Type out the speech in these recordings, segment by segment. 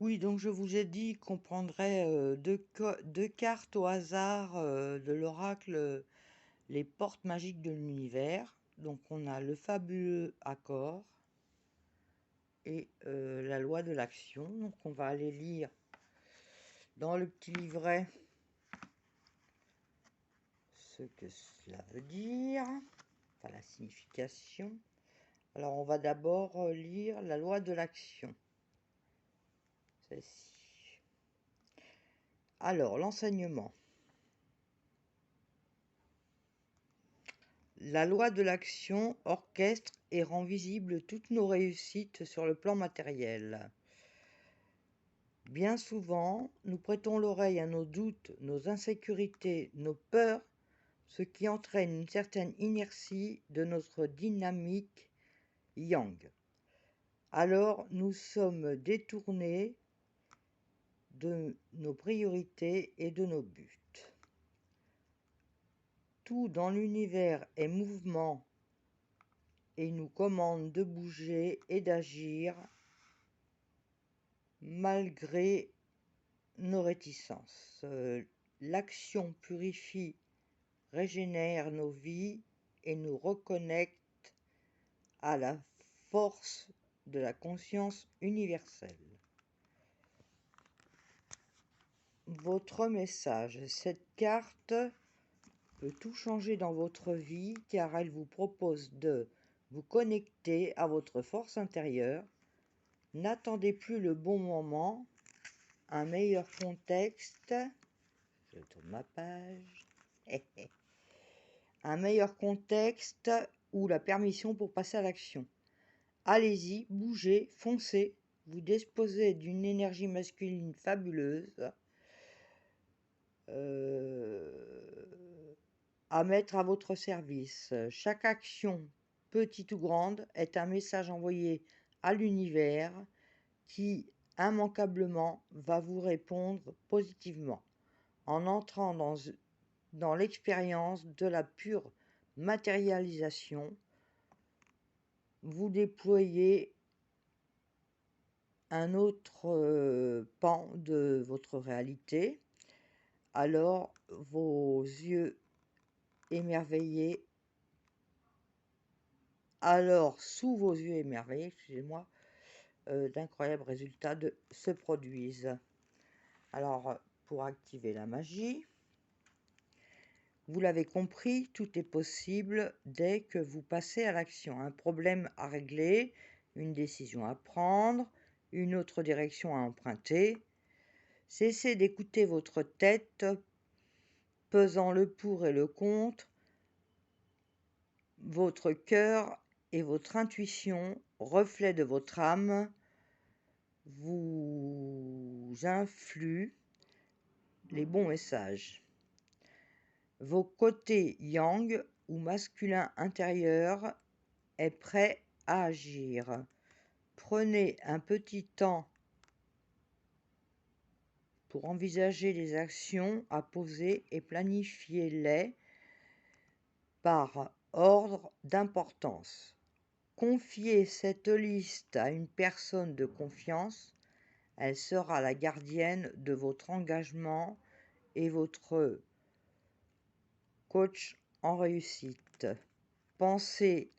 Oui, donc je vous ai dit qu'on prendrait deux cartes au hasard de l'oracle Les portes magiques de l'univers. Donc on a le fabuleux accord et la loi de l'action. Donc on va aller lire dans le petit livret ce que cela veut dire, enfin la signification. Alors on va d'abord lire la loi de l'action. Celle-ci. Alors l'enseignement. La loi de l'action orchestre et rend visible toutes nos réussites sur le plan matériel. Bien souvent, nous prêtons l'oreille à nos doutes, nos insécurités, nos peurs, ce qui entraîne une certaine inertie de notre dynamique yang. Alors, nous sommes détournés de nos priorités et de nos buts. Tout dans l'univers est mouvement et nous commande de bouger et d'agir malgré nos réticences. L'action purifie, régénère nos vies et nous reconnecte à la force de la conscience universelle. Votre message. Cette carte peut tout changer dans votre vie car elle vous propose de vous connecter à votre force intérieure. N'attendez plus le bon moment, un meilleur contexte. Je tourne ma page. Un meilleur contexte ou la permission pour passer à l'action. Allez-y, bougez, foncez. Vous disposez d'une énergie masculine fabuleuse à mettre à votre service. Chaque action, petite ou grande, est un message envoyé à l'univers qui, immanquablement, va vous répondre positivement en entrant dans l'expérience de la pure matérialisation. Vous déployez un autre pan de votre réalité. Alors vos yeux émerveillés, alors sous vos yeux émerveillés, excusez-moi, d'incroyables résultats se produisent. Alors pour activer la magie, vous l'avez compris, tout est possible dès que vous passez à l'action. Un problème à régler, une décision à prendre, une autre direction à emprunter. Cessez d'écouter votre tête, pesant le pour et le contre. Votre cœur et votre intuition, reflet de votre âme, vous influent les bons messages. Vos côtés yang ou masculin intérieur est prêt à agir. Prenez un petit temps pour envisager les actions à poser et planifiez-les par ordre d'importance. Confiez cette liste à une personne de confiance. Elle sera la gardienne de votre engagement et votre coach en réussite. Pensez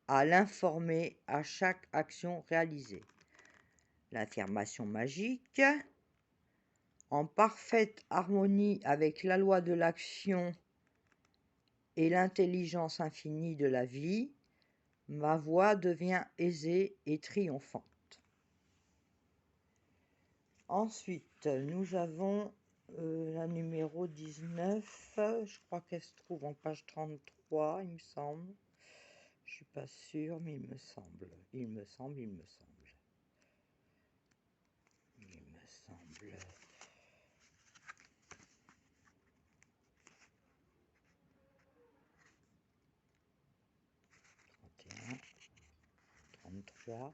à l'informer à chaque action réalisée. L'affirmation magique. En parfaite harmonie avec la loi de l'action et l'intelligence infinie de la vie, ma voix devient aisée et triomphante. Ensuite, nous avons la numéro 19. Je crois qu'elle se trouve en page 33, il me semble. Je suis pas sûre, mais il me semble. Il me semble. « 33.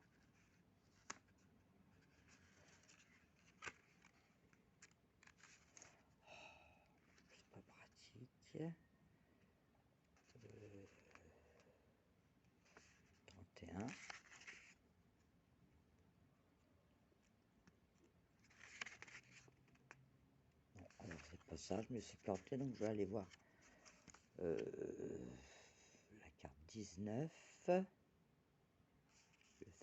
C'est pas pratique. 31. ça, je me suis plantée, donc je vais aller voir la carte 19, le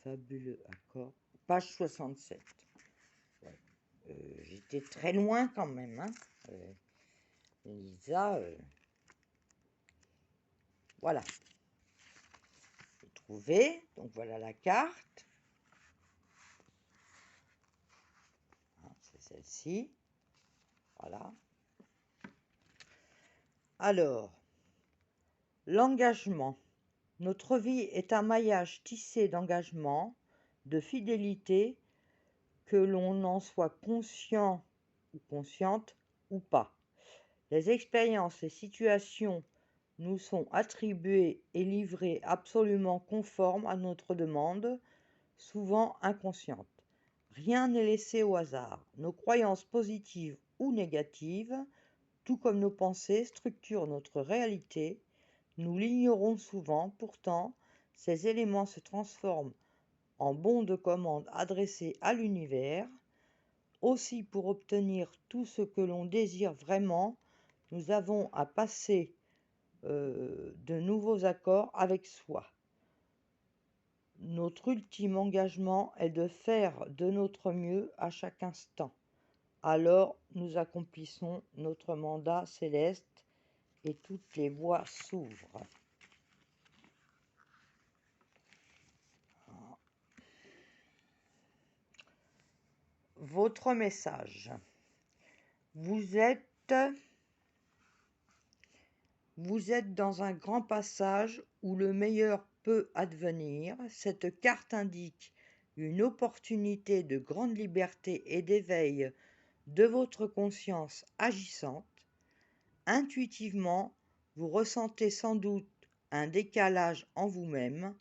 fabuleux accord, page 67. Ouais. J'étais très loin quand même, hein. Elisa, voilà, j'ai trouvé, donc voilà la carte. C'est celle-ci, voilà. Alors, l'engagement. Notre vie est un maillage tissé d'engagement, de fidélité, que l'on en soit conscient ou consciente ou pas. Les expériences et situations nous sont attribuées et livrées absolument conformes à notre demande, souvent inconsciente. Rien n'est laissé au hasard. Nos croyances positives ou négatives, tout comme nos pensées, structurent notre réalité. Nous l'ignorons souvent, pourtant, ces éléments se transforment en bons de commande adressés à l'univers. Aussi, pour obtenir tout ce que l'on désire vraiment, nous avons à passer de nouveaux accords avec soi. Notre ultime engagement est de faire de notre mieux à chaque instant. Alors, nous accomplissons notre mandat céleste et toutes les voies s'ouvrent. Votre message. Vous êtes dans un grand passage où le meilleur peut advenir. Cette carte indique une opportunité de grande liberté et d'éveil de votre conscience agissante. Intuitivement, vous ressentez sans doute un décalage en vous-même.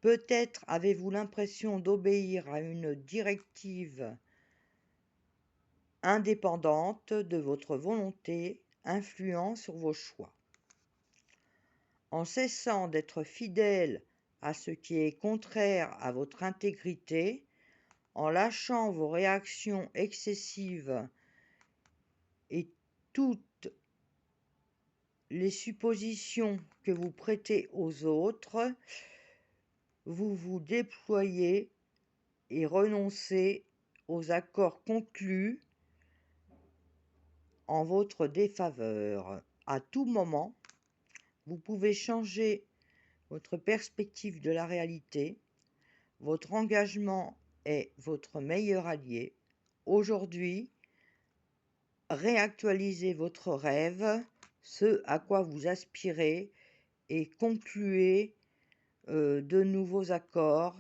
Peut-être avez-vous l'impression d'obéir à une directive indépendante de votre volonté, influant sur vos choix. En cessant d'être fidèle à ce qui est contraire à votre intégrité, en lâchant vos réactions excessives et toutes les suppositions que vous prêtez aux autres, vous vous déployez et renoncez aux accords conclus en votre défaveur. À tout moment, vous pouvez changer votre perspective de la réalité. Votre engagement est votre meilleur allié. Aujourd'hui, réactualisez votre rêve, ce à quoi vous aspirez, et concluez de nouveaux accords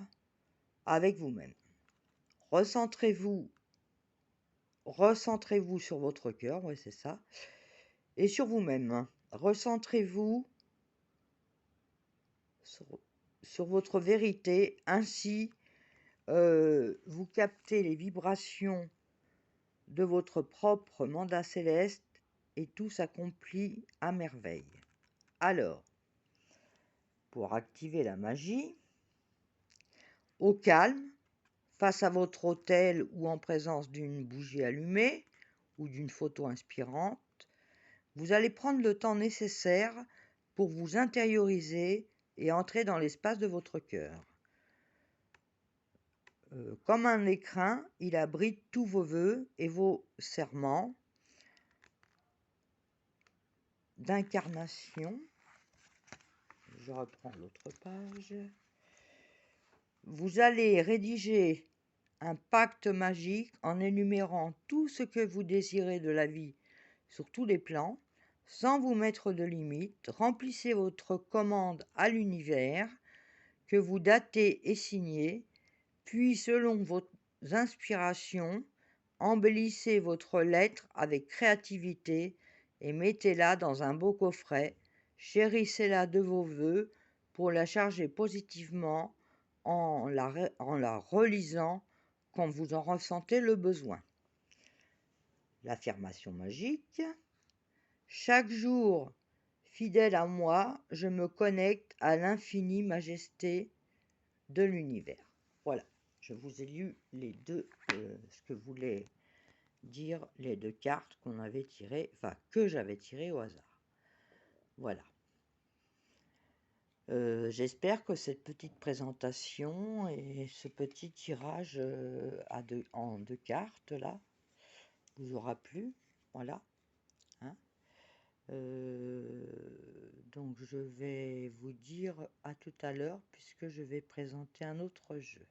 avec vous-même. Recentrez-vous sur votre cœur, oui c'est ça, et sur vous-même. Recentrez-vous sur votre vérité, ainsi vous captez les vibrations de votre propre mandat céleste et tout s'accomplit à merveille. Alors, pour activer la magie, au calme, face à votre autel ou en présence d'une bougie allumée ou d'une photo inspirante, vous allez prendre le temps nécessaire pour vous intérioriser et entrer dans l'espace de votre cœur. Comme un écrin, il abrite tous vos vœux et vos serments d'incarnation. Je reprends l'autre page. Vous allez rédiger un pacte magique en énumérant tout ce que vous désirez de la vie sur tous les plans, sans vous mettre de limites. Remplissez votre commande à l'univers que vous datez et signez, puis selon vos inspirations, embellissez votre lettre avec créativité et mettez-la dans un beau coffret. Chérissez-la de vos vœux pour la charger positivement en la relisant quand vous en ressentez le besoin. L'affirmation magique. Chaque jour, fidèle à moi, je me connecte à l'infinie majesté de l'univers. Voilà, je vous ai lu les deux, ce que voulait dire les 2 cartes qu'on avait tirées, enfin que j'avais tirées au hasard. Voilà. J'espère que cette petite présentation et ce petit tirage en 2 cartes là vous aura plu. Voilà. Hein. Donc je vais vous dire à tout à l'heure puisque je vais présenter un autre jeu.